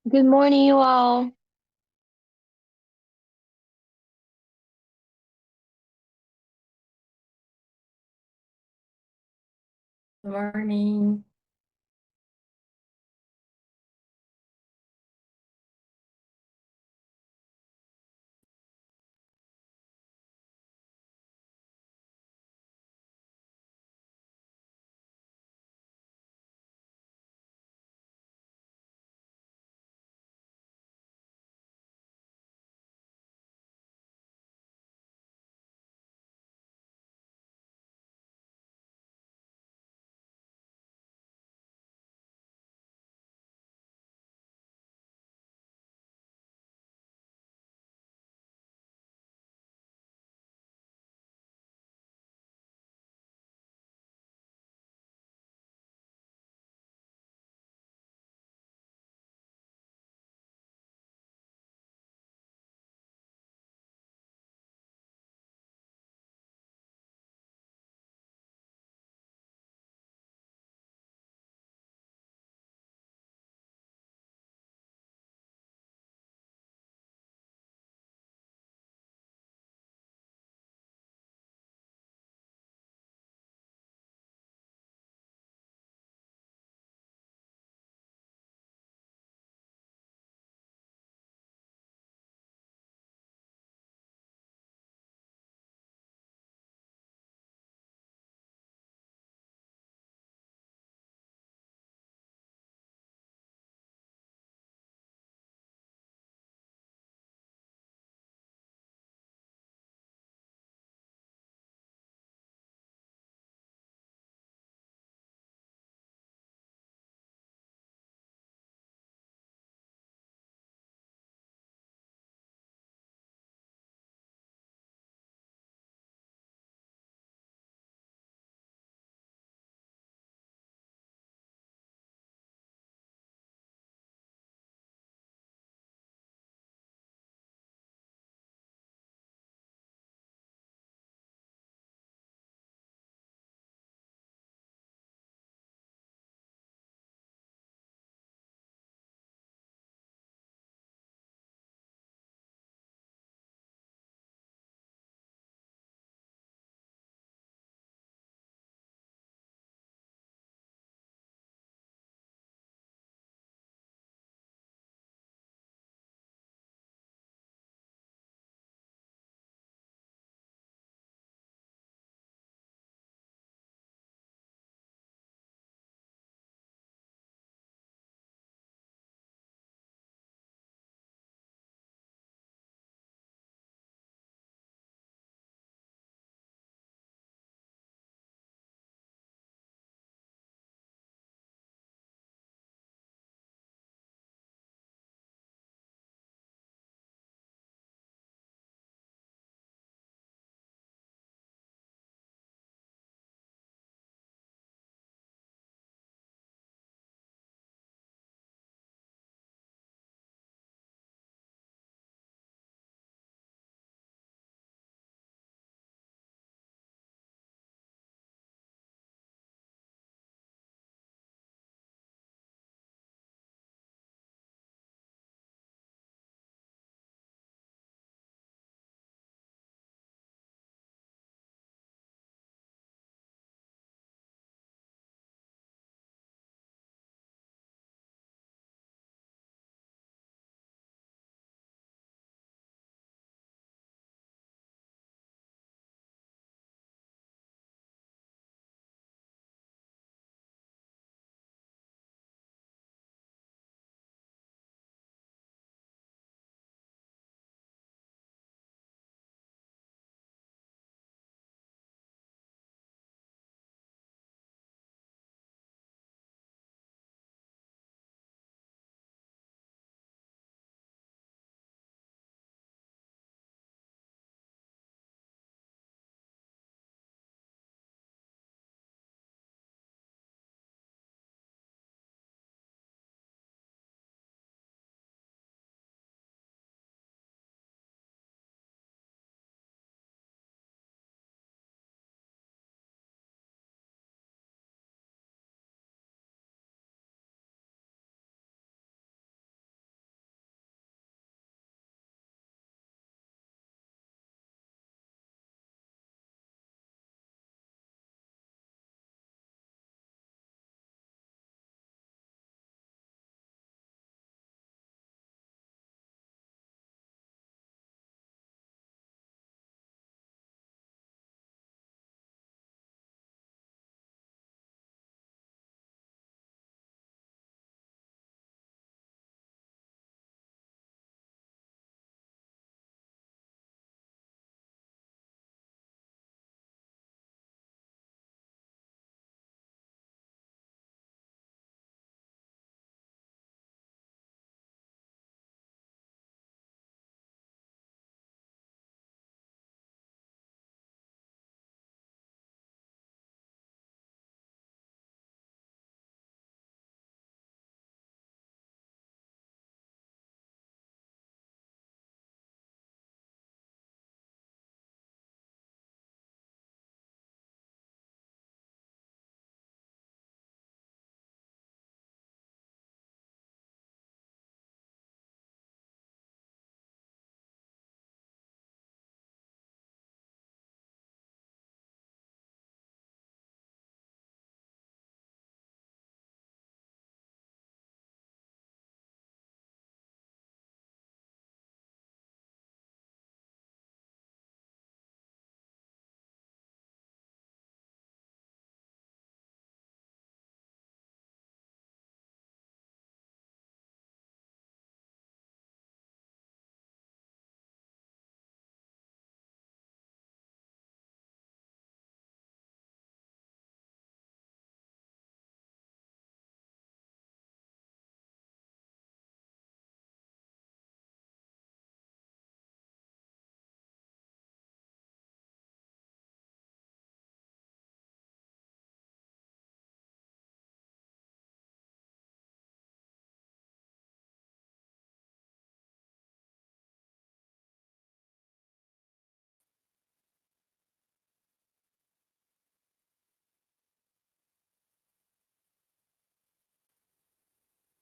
Good morning, you all. Morning.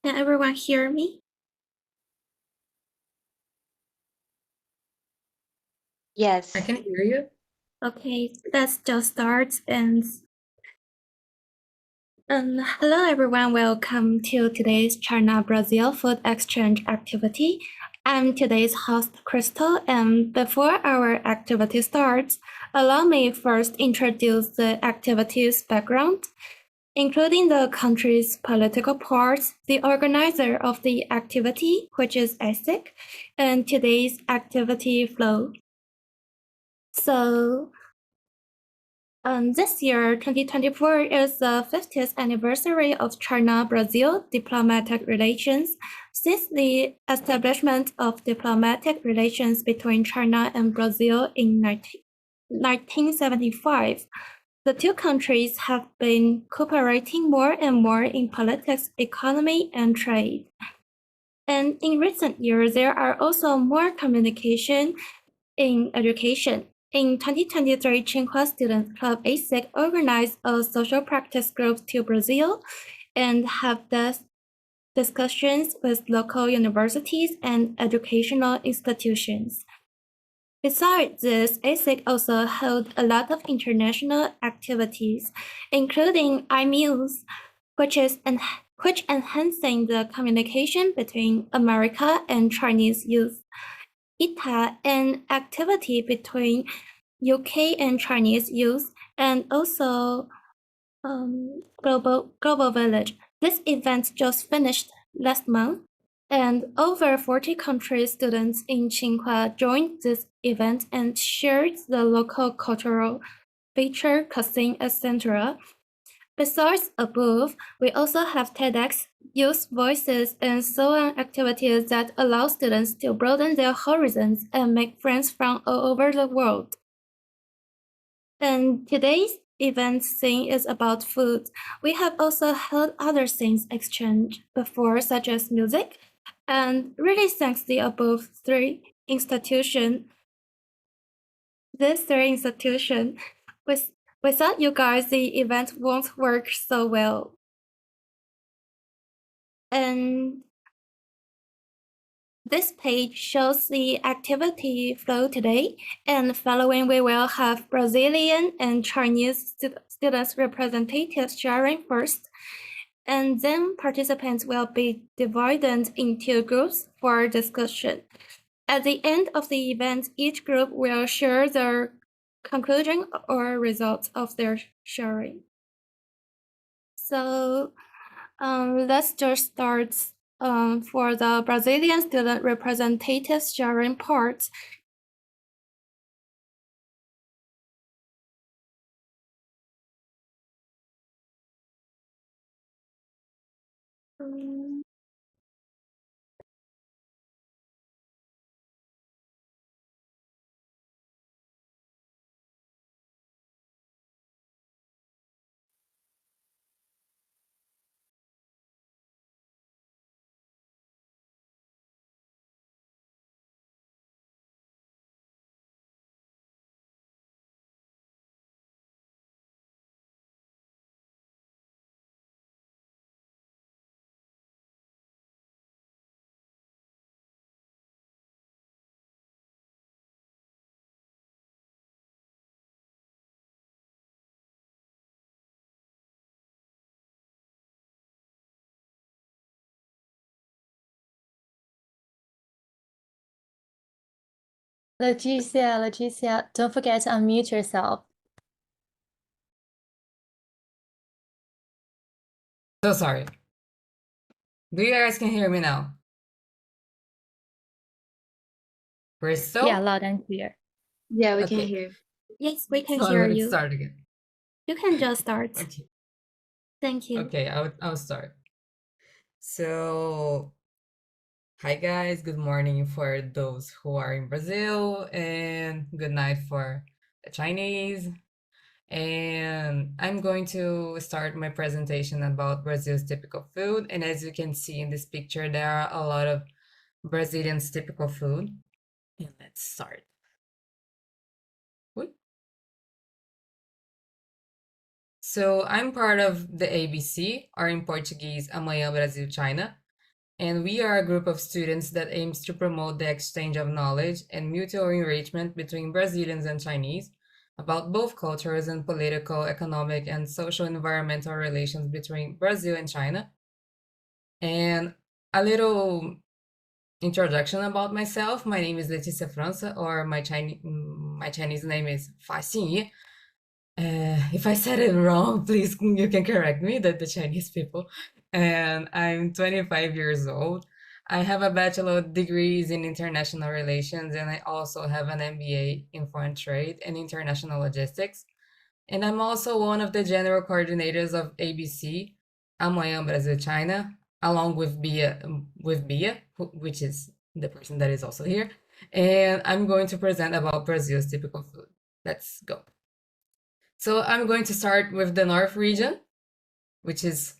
Can everyone hear me? Yes. I can hear you. Okay, let's just start hello everyone, welcome to today's China-Brazil food exchange activity. I'm today's host Crystal, and before our activity starts, allow me first introduce the activity's background, including the country's political parts, the organizer of the activity, which is ASIC, and today's activity flow. So, this year, 2024, is the 50th anniversary of China-Brazil diplomatic relations. Since the establishment of diplomatic relations between China and Brazil in 1975, the two countries have been cooperating more and more in politics, economy, and trade. And in recent years, there are also more communication in education. In 2023, Tsinghua Student Club ASIC organized a social practice group to Brazil and have discussions with local universities and educational institutions. Besides this, ASIC also held a lot of international activities, including iMeals, which enhancing the communication between America and Chinese youth. ITA, an activity between UK and Chinese youth, and also Global Village. This event just finished last month, and over 40 country students in Tsinghua joined this event and shared the local cultural feature, cuisine, etc. Besides above, we also have TEDx, youth voices, and so on activities that allow students to broaden their horizons and make friends from all over the world. And today's event theme is about food. We have also held other things exchange before, such as music, and really thanks the above three institutions, without you guys, the event won't work so well. And this page shows the activity flow today, and following we will have Brazilian and Chinese students representatives sharing first, and then participants will be divided into groups for discussion. At the end of the event, each group will share their conclusion or results of their sharing. So let's just start for the Brazilian student representative sharing part. Leticia, don't forget to unmute yourself. So sorry. Do you guys can hear me now? Crystal? Yeah, loud and clear. Yeah, we can Okay. hear. Yes, we can So hear let's you. start again. You can just start. Okay. Thank you. Okay, I'll start. So, hi guys, good morning for those who are in Brazil, and good night for the Chinese. And I'm going to start my presentation about Brazil's typical food. And as you can see in this picture, there are a lot of Brazilians' typical food. And let's start. Wait. So I'm part of the ABC, or in Portuguese, Amanhã Brasil-China. and we are a group of students that aims to promote the exchange of knowledge and mutual enrichment between Brazilians and Chinese about both cultures and political, economic, and social environmental relations between Brazil and China. And a little introduction about myself. My name is Letícia França, or my Chinese name is Fa Xinyi. If I said it wrong, please you can correct me, the Chinese people. And I'm 25 years old. I have a bachelor degrees in international relations, and I also have an MBA in foreign trade and international logistics. And I'm also one of the general coordinators of ABC, Amanhã Brasil-China, along with Bia, which is the person that is also here. And I'm going to present about Brazil's typical food. Let's go. So I'm going to start with the North region, which is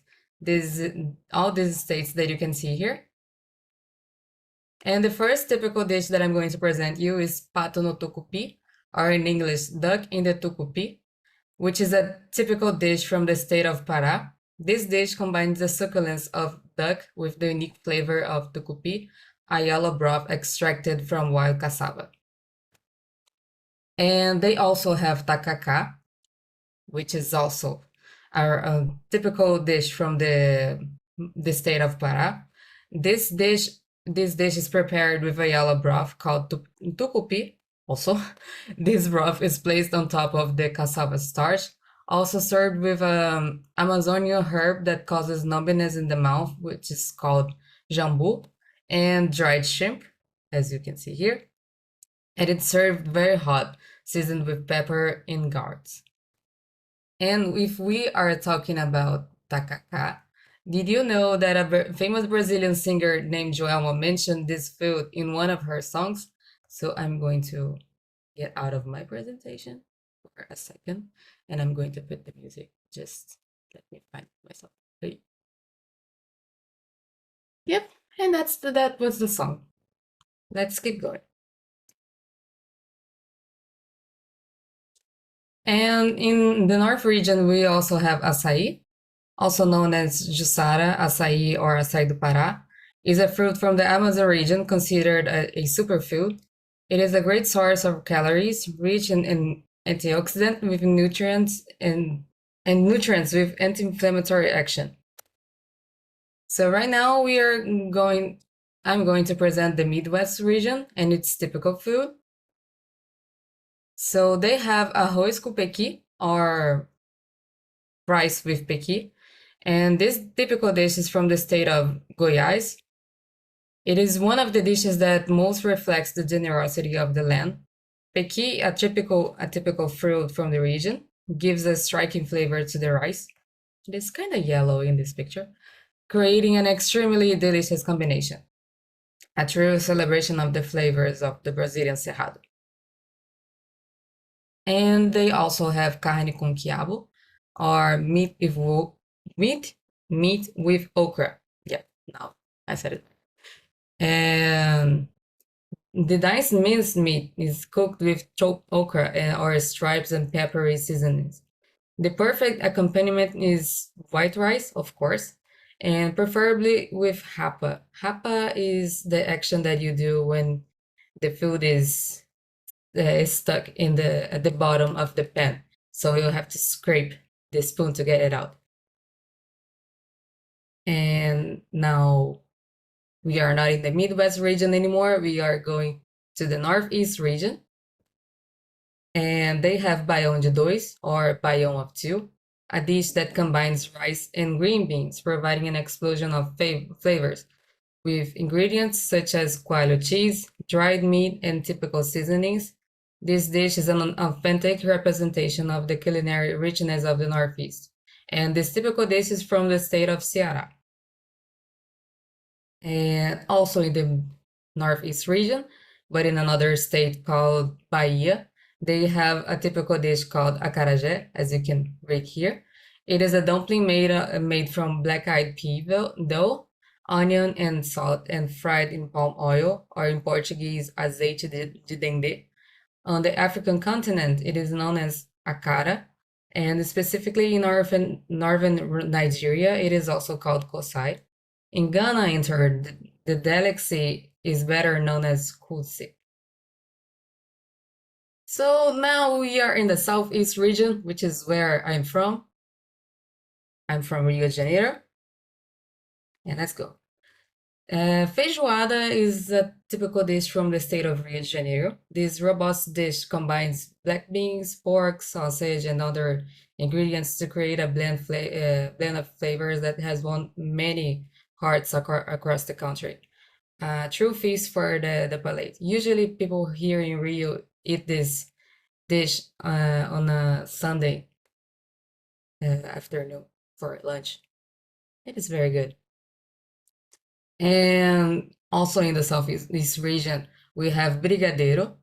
all these states that you can see here. And the first typical dish that I'm going to present you is pato no tucupi, or in English, duck in the tucupi, which is a typical dish from the state of Pará. This dish combines the succulence of duck with the unique flavor of tucupi, a yellow broth extracted from wild cassava. And they also have tacacá, which is also a typical dish from the state of Pará. This dish is prepared with a yellow broth called tucupi. Also, this broth is placed on top of the cassava starch, also served with Amazonian herb that causes numbness in the mouth, which is called jambu, and dried shrimp, as you can see here. And it's served very hot, seasoned with pepper and gourds. And if we are talking about tacacá, did you know that a famous Brazilian singer named Joelma mentioned this food in one of her songs? So I'm going to get out of my presentation for a second, and I'm going to put the music. Just let me find myself. Yep, and that was the song. Let's keep going. And in the North region, we also have açaí, also known as jussara, açaí, or açaí do Pará. Is a fruit from the Amazon region considered a superfood. It is a great source of calories, rich in antioxidant with nutrients and nutrients with anti-inflammatory action. So right now I'm going to present the Midwest region and its typical food. So they have arroz com pequi, or rice with pequi, and this typical dish is from the state of Goiás. It is one of the dishes that most reflects the generosity of the land. Pequi, a typical fruit from the region, gives a striking flavor to the rice. It is kind of yellow in this picture, creating an extremely delicious combination. A true celebration of the flavors of the Brazilian Cerrado. And they also have carne com quiabo, or meat with okra. Yeah, now I said it. And the diced minced meat is cooked with chopped okra or stripes and peppery seasonings. The perfect accompaniment is white rice, of course, and preferably with hapa. Hapa is the action that you do when the food is stuck at the bottom of the pan. So you'll have to scrape the spoon to get it out. And now we are not in the Midwest region anymore. We are going to the Northeast region. And they have baião de dois, or baião of two, a dish that combines rice and green beans, providing an explosion of flavors with ingredients such as coalho cheese, dried meat, and typical seasonings. This dish is an authentic representation of the culinary richness of the Northeast. And this typical dish is from the state of Ceará. And also in the Northeast region, but in another state called Bahia, they have a typical dish called acarajé, as you can read here. It is a dumpling made from black-eyed pea dough, onion and salt, and fried in palm oil, or in Portuguese, azeite de dendê. On the African continent, it is known as akara, and specifically in northern Nigeria, it is also called kosai. In Ghana, in turn, the delicacy is better known as kusi. So now we are in the southeast region, which is where I'm from. I'm from Rio de Janeiro. And let's go. Feijoada is a typical dish from the state of Rio de Janeiro. This robust dish combines black beans, pork, sausage, and other ingredients to create a blend of flavors that has won many hearts across the country. True feast for the palate. Usually people here in Rio eat this dish on a Sunday afternoon for lunch. It is very good. And also in the southeast region, we have brigadeiro.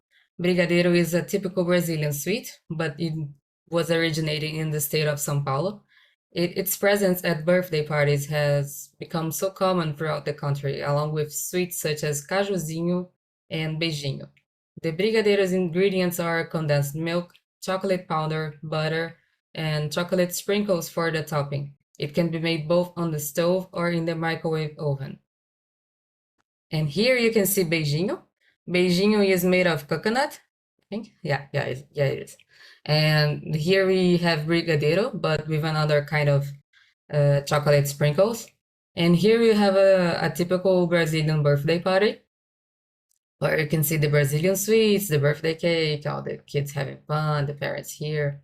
Brigadeiro is a typical Brazilian sweet, but it was originating in the state of São Paulo. Its presence at birthday parties has become so common throughout the country, along with sweets such as cajuzinho and beijinho. The brigadeiro's ingredients are condensed milk, chocolate powder, butter, and chocolate sprinkles for the topping. It can be made both on the stove or in the microwave oven. And here you can see beijinho. Beijinho is made of coconut, I think. Yeah, it is. And here we have brigadeiro, but with another kind of chocolate sprinkles. And here you have a typical Brazilian birthday party, where you can see the Brazilian sweets, the birthday cake, all the kids having fun, the parents here.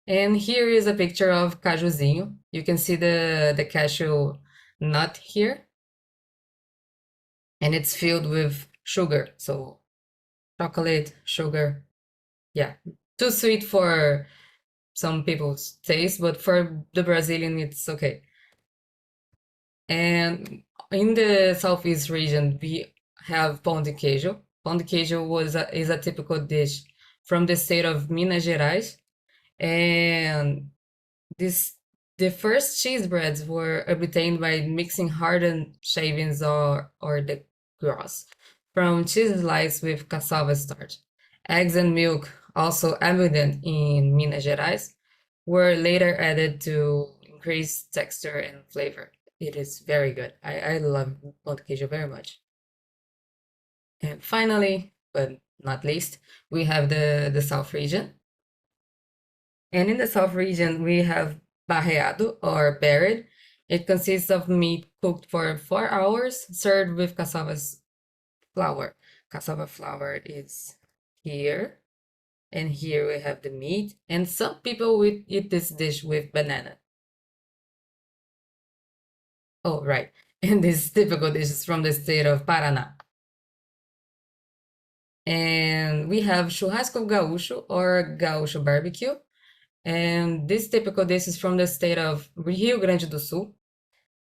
And here is a picture of cajuzinho. You can see the cashew nut here. And it's filled with sugar, so chocolate, sugar. Yeah, too sweet for some people's taste, but for the Brazilian, it's okay. And in the southeast region, we have pão de queijo. Pão de queijo is a typical dish from the state of Minas Gerais. And the first cheese breads were obtained by mixing hardened shavings or the gross from cheese slices with cassava starch. Eggs and milk, also abundant in Minas Gerais, were later added to increase texture and flavor. It is very good. I love pão de queijo very much. And finally, but not least, we have the South region. And in the South region, we have barreado or buried. It consists of meat cooked for 4 hours, served with cassava flour. Cassava flour is here. And here we have the meat. And some people would eat this dish with banana. Oh, right. And this typical dish is from the state of Paraná. And we have churrasco gaúcho or gaúcho barbecue. And this typical dish is from the state of Rio Grande do Sul.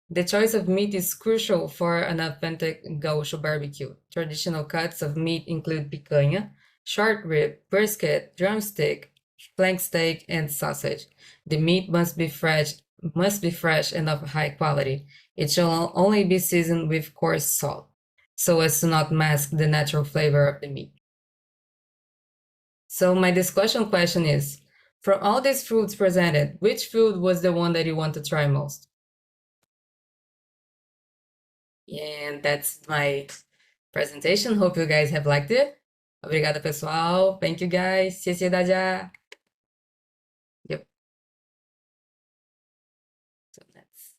The choice of meat is crucial for an authentic gaúcho barbecue. Traditional cuts of meat include picanha, short rib, brisket, drumstick, flank steak, and sausage. The meat must be fresh and of high quality. It shall only be seasoned with coarse salt, so as to not mask the natural flavor of the meat. So my discussion question is, from all these foods presented, which food was the one that you want to try most? And that's my presentation. Hope you guys have liked it. Obrigada, pessoal. Thank you, guys. 谢谢大家. Yep. So let's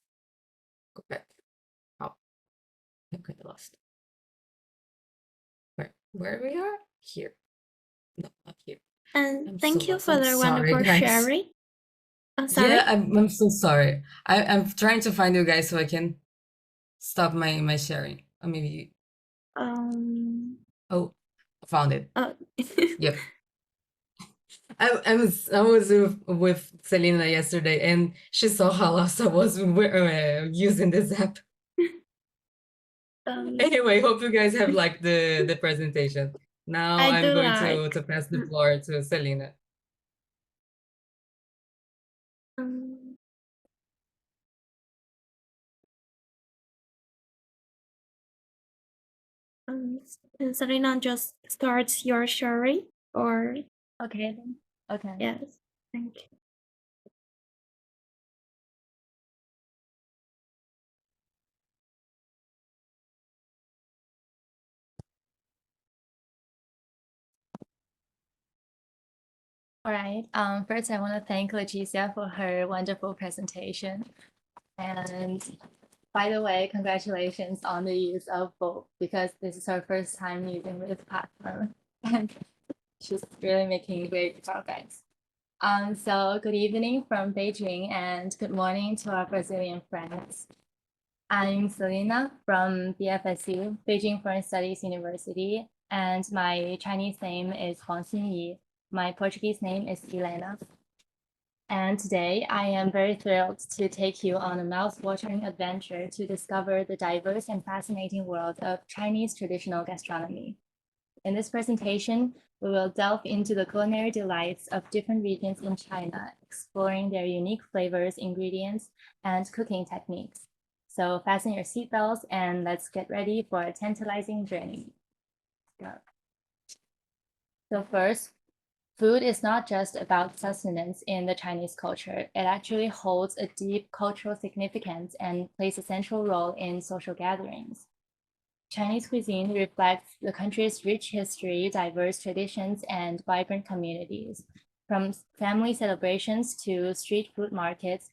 go back. Oh, I'm kind of lost. Where we are? Here. No, not here. And I'm thank so you lost. for I'm the sorry, wonderful guys. sharing. Sorry. Yeah, I'm so sorry. I'm trying to find you guys so I can stop my sharing. Or maybe oh, found it. Yep. I was with Selina yesterday, and she saw how lost I was using this app. Anyway, hope you guys have liked the presentation. Now I I'm do going like. to pass the floor to Selina. And Selena just starts your sharing, or Okay then. Okay. yes, thank you. All right. First, I want to thank Letícia for her wonderful presentation. And by the way, congratulations on the use of both because this is her first time using this platform. And she's really making great progress. So good evening from Beijing and good morning to our Brazilian friends. I'm Selina from BFSU, Beijing Foreign Studies University, and my Chinese name is Huang Xinyi. My Portuguese name is Elena. And today I am very thrilled to take you on a mouth-watering adventure to discover the diverse and fascinating world of Chinese traditional gastronomy. In this presentation, we will delve into the culinary delights of different regions in China, exploring their unique flavors, ingredients, and cooking techniques. So fasten your seatbelts and let's get ready for a tantalizing journey. So first, food is not just about sustenance in the Chinese culture. It actually holds a deep cultural significance and plays a central role in social gatherings. Chinese cuisine reflects the country's rich history, diverse traditions, and vibrant communities. From family celebrations to street food markets,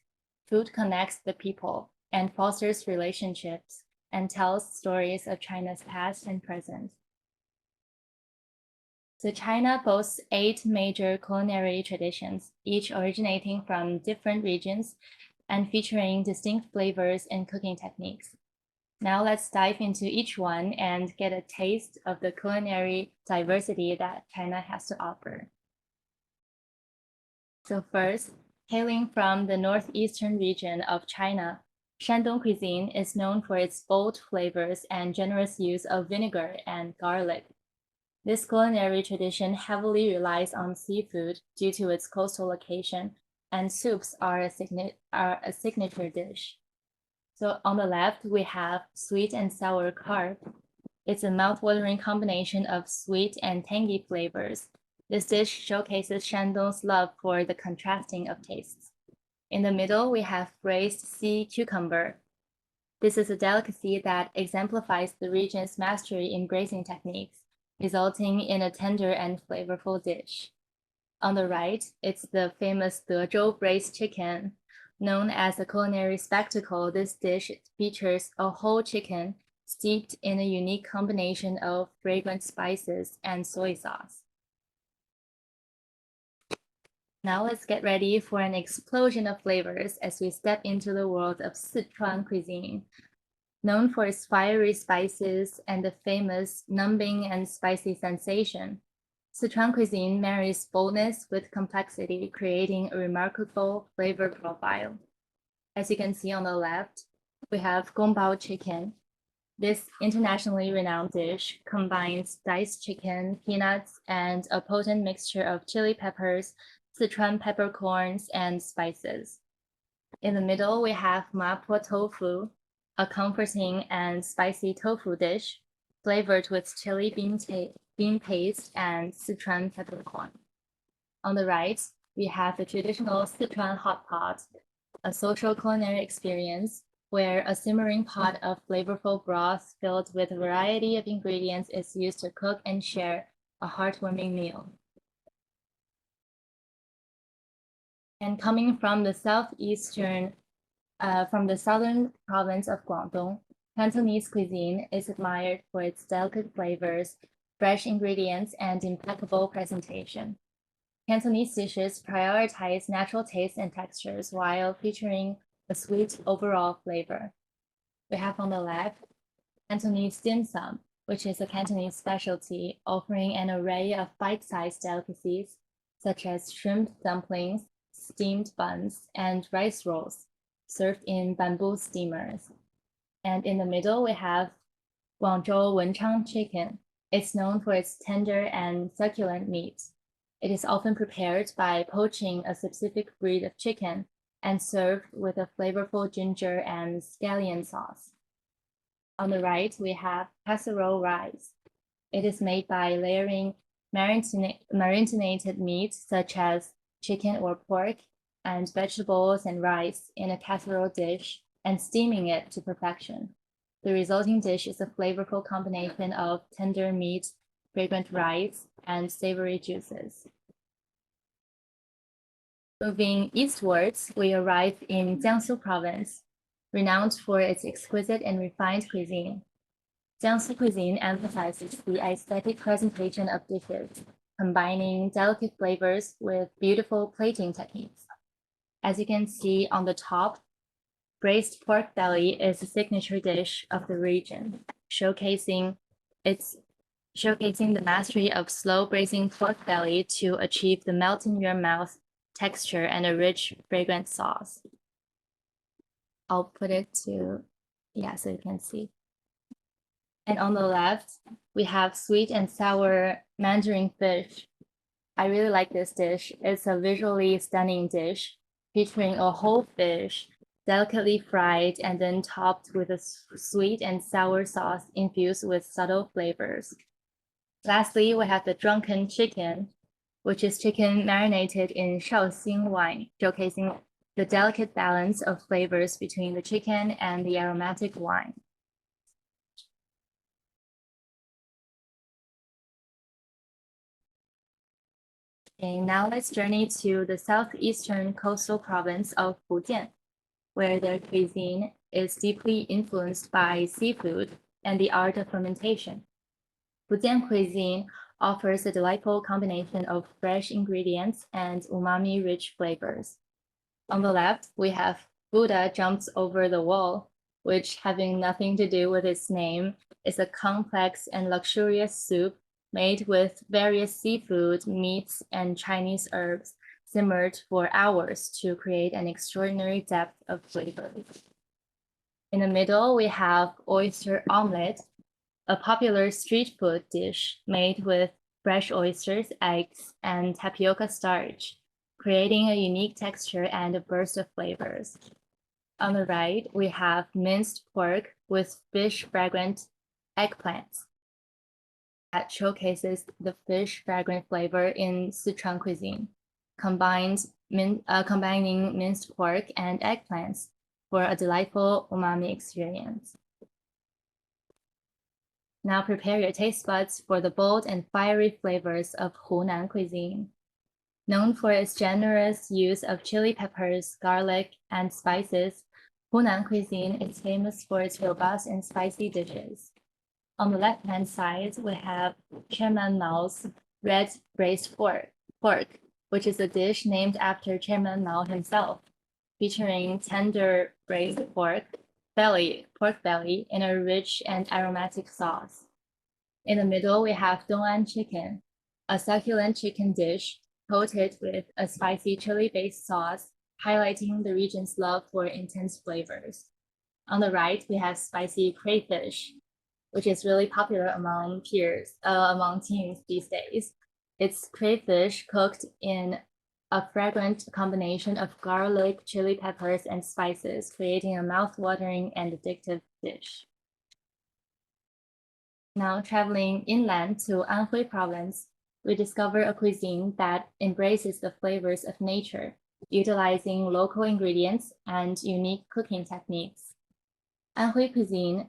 food connects the people and fosters relationships and tells stories of China's past and present. So China boasts 8 major culinary traditions, each originating from different regions and featuring distinct flavors and cooking techniques. Now let's dive into each one and get a taste of the culinary diversity that China has to offer. So first, hailing from the northeastern region of China, Shandong cuisine is known for its bold flavors and generous use of vinegar and garlic. This culinary tradition heavily relies on seafood due to its coastal location, and soups are a signature dish. So on the left, we have sweet and sour carp. It's a mouth-watering combination of sweet and tangy flavors. This dish showcases Shandong's love for the contrasting of tastes. In the middle, we have braised sea cucumber. This is a delicacy that exemplifies the region's mastery in braising techniques, resulting in a tender and flavorful dish. On the right, it's the famous Dezhou braised chicken. Known as a culinary spectacle, this dish features a whole chicken steeped in a unique combination of fragrant spices and soy sauce. Now let's get ready for an explosion of flavors as we step into the world of Sichuan cuisine. Known for its fiery spices and the famous numbing and spicy sensation, Sichuan cuisine marries boldness with complexity, creating a remarkable flavor profile. As you can see on the left, we have gongbao chicken. This internationally renowned dish combines diced chicken, peanuts, and a potent mixture of chili peppers, Sichuan peppercorns, and spices. In the middle, we have mapo tofu, a comforting and spicy tofu dish flavored with chili bean paste and Sichuan peppercorn. On the right, we have the traditional Sichuan hot pot, a social culinary experience where a simmering pot of flavorful broth filled with a variety of ingredients is used to cook and share a heartwarming meal. And coming from the from the southern province of Guangdong, Cantonese cuisine is admired for its delicate flavors, fresh ingredients, and impeccable presentation. Cantonese dishes prioritize natural tastes and textures while featuring a sweet overall flavor. We have on the left Cantonese dim sum, which is a Cantonese specialty offering an array of bite-sized delicacies such as shrimp dumplings, steamed buns, and rice rolls served in bamboo steamers. And in the middle, we have Guangzhou Wenchang chicken. It's known for its tender and succulent meat. It is often prepared by poaching a specific breed of chicken and served with a flavorful ginger and scallion sauce. On the right, we have casserole rice. It is made by layering marinated meats such as chicken or pork and vegetables and rice in a casserole dish and steaming it to perfection. The resulting dish is a flavorful combination of tender meat, fragrant rice, and savory juices. Moving eastwards, we arrive in Jiangsu province, renowned for its exquisite and refined cuisine. Jiangsu cuisine emphasizes the aesthetic presentation of dishes, combining delicate flavors with beautiful plating techniques. As you can see on the top, braised pork belly is a signature dish of the region, showcasing the mastery of slow braising pork belly to achieve the melt in your mouth texture and a rich, fragrant sauce. I'll put it to, so you can see. And on the left, we have sweet and sour mandarin fish. I really like this dish. It's a visually stunning dish featuring a whole fish, delicately fried and then topped with a sweet and sour sauce infused with subtle flavors. Lastly, we have the drunken chicken, which is chicken marinated in Shaoxing wine, showcasing the delicate balance of flavors between the chicken and the aromatic wine. Okay, now let's journey to the southeastern coastal province of Fujian, where their cuisine is deeply influenced by seafood and the art of fermentation. Fujian cuisine offers a delightful combination of fresh ingredients and umami-rich flavors. On the left, we have Buddha jumps over the wall, which, having nothing to do with its name, is a complex and luxurious soup made with various seafood, meats, and Chinese herbs simmered for hours to create an extraordinary depth of flavor. In the middle, we have oyster omelet, a popular street food dish made with fresh oysters, eggs, and tapioca starch, creating a unique texture and a burst of flavors. On the right, we have minced pork with fish fragrant eggplants that showcases the fish fragrant flavor in Sichuan cuisine, combining minced pork and eggplants for a delightful umami experience. Now prepare your taste buds for the bold and fiery flavors of Hunan cuisine. Known for its generous use of chili peppers, garlic, and spices, Hunan cuisine is famous for its robust and spicy dishes. On the left-hand side, we have Chairman Mao's red braised pork, which is a dish named after Chairman Mao himself, featuring tender braised pork belly in a rich and aromatic sauce. In the middle, we have Dong'an chicken, a succulent chicken dish coated with a spicy chili-based sauce, highlighting the region's love for intense flavors. On the right, we have spicy crayfish, which is really popular among teens these days. It's crayfish cooked in a fragrant combination of garlic, chili peppers, and spices, creating a mouth-watering and addictive dish. Now traveling inland to Anhui province, we discover a cuisine that embraces the flavors of nature, utilizing local ingredients and unique cooking techniques. Anhui cuisine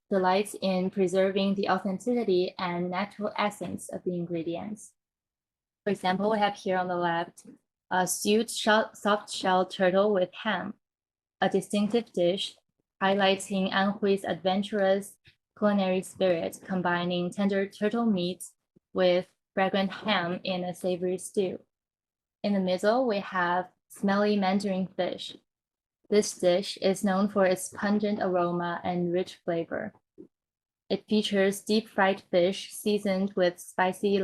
delights in preserving the authenticity and natural essence of the ingredients. For example, we have here on the left a stewed soft-shell turtle with ham, a distinctive dish highlighting Anhui's adventurous culinary spirit, combining tender turtle meat with fragrant ham in a savory stew. In the middle, we have smelly mandarin fish. This dish is known for its pungent aroma and rich flavor. It features deep-fried fish seasoned with spices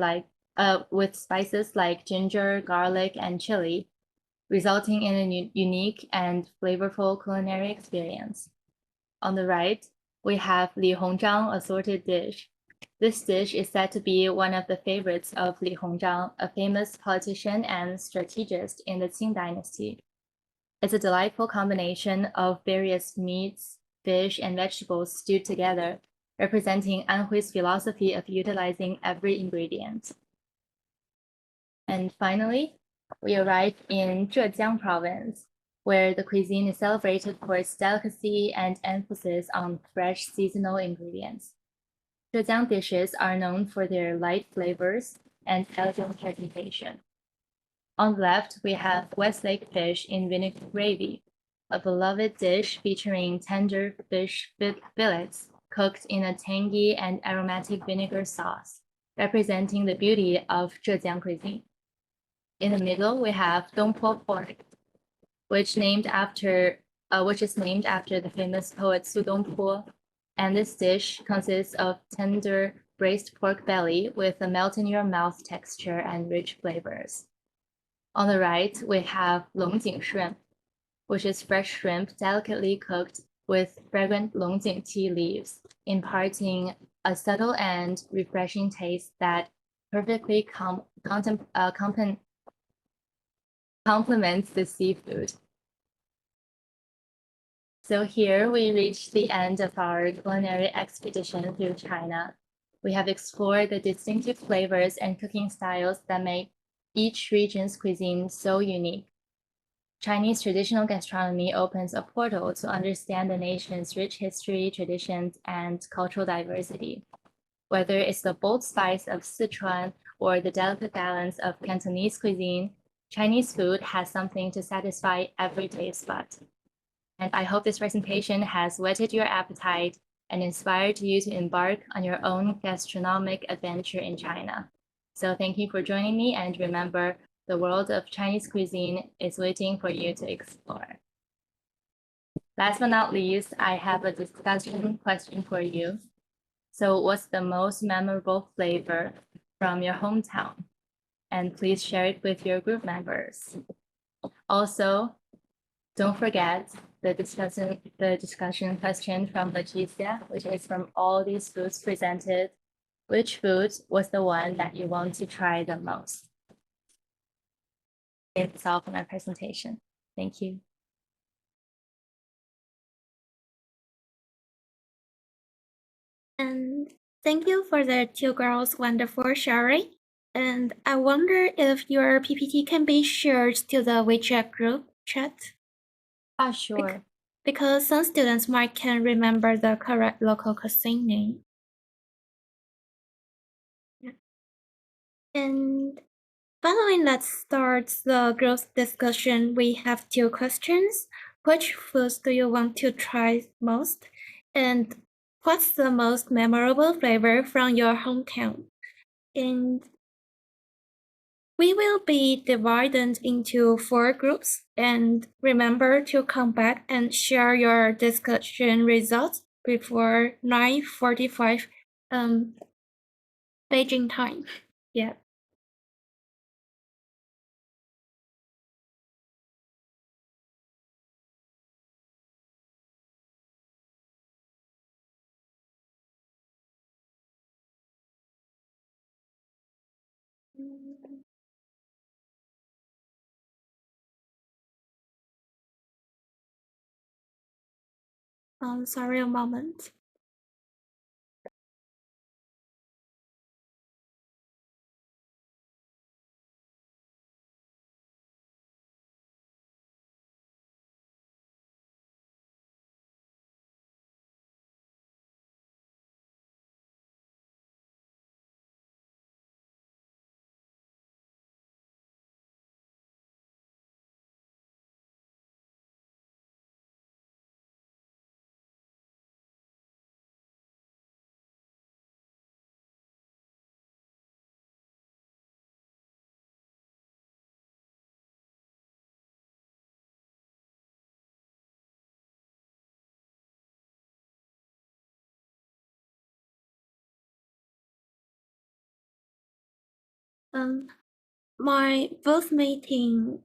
like ginger, garlic, and chili, resulting in a unique and flavorful culinary experience. On the right, we have Li Hongzhang assorted dish. This dish is said to be one of the favorites of Li Hongzhang, a famous politician and strategist in the Qing dynasty. It's a delightful combination of various meats, fish, and vegetables stewed together, representing Anhui's philosophy of utilizing every ingredient. And finally, we arrive in Zhejiang province, where the cuisine is celebrated for its delicacy and emphasis on fresh seasonal ingredients. Zhejiang dishes are known for their light flavors and elegant presentation. On the left, we have Westlake fish in vinegar gravy, a beloved dish featuring tender fish fillets cooked in a tangy and aromatic vinegar sauce, representing the beauty of Zhejiang cuisine. In the middle, we have Dongpo pork, which is named after the famous poet Su Dongpo. And this dish consists of tender braised pork belly with a melt-in-your-mouth texture and rich flavors. On the right, we have longjing shrimp, which is fresh shrimp delicately cooked with fragrant longjing tea leaves, imparting a subtle and refreshing taste that perfectly complements the seafood. So here we reach the end of our culinary expedition through China. We have explored the distinctive flavors and cooking styles that make each region's cuisine so unique. Chinese traditional gastronomy opens a portal to understand the nation's rich history, traditions, and cultural diversity. Whether it's the bold spice of Sichuan or the delicate balance of Cantonese cuisine, Chinese food has something to satisfy every taste bud. And I hope this presentation has whetted your appetite and inspired you to embark on your own gastronomic adventure in China. So thank you for joining me, and remember, the world of Chinese cuisine is waiting for you to explore. Last but not least, I have a discussion question for you. So what's the most memorable flavor from your hometown? And please share it with your group members. Also, don't forget the discussion question from Letícia, which is from all these foods presented. Which food was the one that you want to try the most? That's all for my presentation. Thank you. And thank you for the two girls' wonderful sharing. And I wonder if your PPT can be shared to the WeChat group chat. Sure. Because some students might can't remember the correct local cuisine name. Yeah. And following, let's start the group discussion. We have two questions. Which foods do you want to try most? And what's the most memorable flavor from your hometown? And we will be divided into 4 groups, and remember to come back and share your discussion results before 9:45 Beijing time. Yeah. Sorry, a moment. My both meeting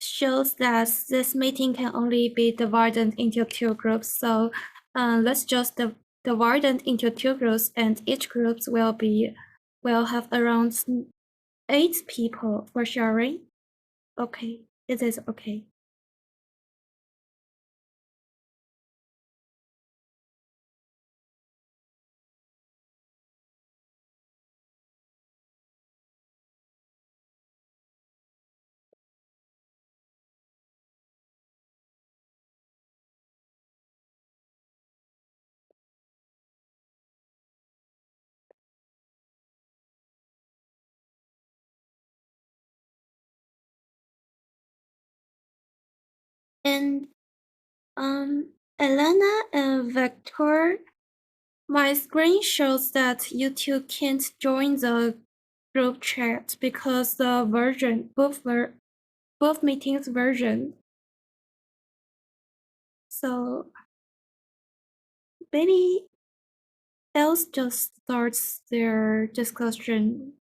shows that this meeting can only be divided into 2 groups. So let's just divide it into 2 groups, and each group will have around 8 people for sharing. Okay, it is okay. And Elena and Victor, my screen shows that you two can't join the group chat because the version, both meetings version. So maybe else just starts their discussion